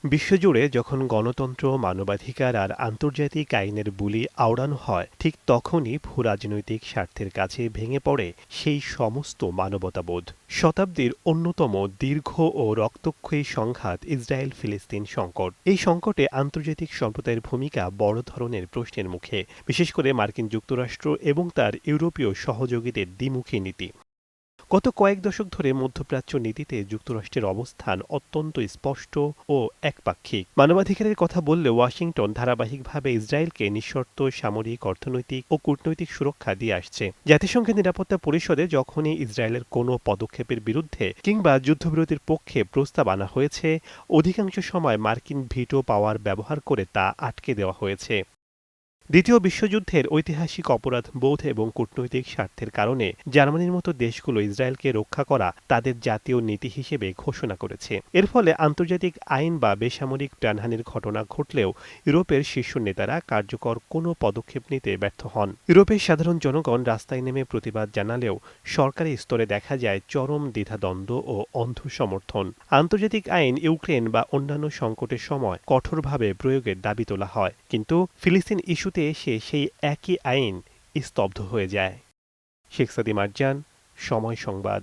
বিশ্বজুড়ে যখন গণতন্ত্র, মানবাধিকার আর আন্তর্জাতিক আইনের বুলি আওড়ানো হয়, ঠিক তখনই ভূরাজনৈতিক স্বার্থের কাছে ভেঙে পড়ে সেই সমস্ত মানবতাবোধ। শতাব্দীর অন্যতম দীর্ঘ ও রক্তক্ষয়ী সংঘাত ইসরায়েল ফিলিস্তিন সংকট। এই সংকটে আন্তর্জাতিক সম্প্রদায়ের ভূমিকা বড় ধরনের প্রশ্নের মুখে, বিশেষ করে মার্কিন যুক্তরাষ্ট্র এবং তার ইউরোপীয় সহযোগীদের দ্বিমুখী নীতি। গত কয়েক দশক ধরে মধ্যপ্রাচ্য নীতিতে যুক্তরাষ্ট্রের অবস্থান অত্যন্ত স্পষ্ট ও একপাক্ষিক। মানবাধিকারের কথা বললে ওয়াশিংটন ধারাবাহিকভাবে ইসরায়েলকে নিঃশর্ত সামরিক, অর্থনৈতিক ও কূটনৈতিক সুরক্ষা দিয়ে আসছে। জাতিসংঘের নিরাপত্তা পরিষদে যখনই ইসরায়েলের কোনো পদক্ষেপের বিরুদ্ধে কিংবা যুদ্ধবিরতির পক্ষে প্রস্তাব আনা হয়েছে, অধিকাংশ সময় মার্কিন ভিটো পাওয়ার ব্যবহার করে তা আটকে দেওয়া হয়েছে। দ্বিতীয় বিশ্বযুদ্ধের ঐতিহাসিক অপরাধ বোধ এবং কূটনৈতিক স্বার্থের কারণে জার্মানির মতো দেশগুলো ইসরায়েলকে রক্ষা করা তাদের জাতীয় নীতি হিসেবে ঘোষণা করেছে। এর ফলে আন্তর্জাতিক আইন বা বেসামরিক প্রাণহানির ঘটনা ঘটলেও ইউরোপের শীর্ষ নেতারা কার্যকর কোনো পদক্ষেপ নিতে ব্যর্থ হন। ইউরোপের সাধারণ জনগণ রাস্তায় নেমে প্রতিবাদ জানালেও সরকারি স্তরে দেখা যায় চরম দ্বিধাদ্বন্দ্ব ও অন্ধ সমর্থন। আন্তর্জাতিক আইন ইউক্রেন বা অন্যান্য সংকটের সময় কঠোরভাবে প্রয়োগের দাবি তোলা হয়, কিন্তু ফিলিস্তিন ইস্যুতে এসে সেই একই আইন স্তব্ধ হয়ে যায়। শেখ সাদি মার্জান, সময় সংবাদ।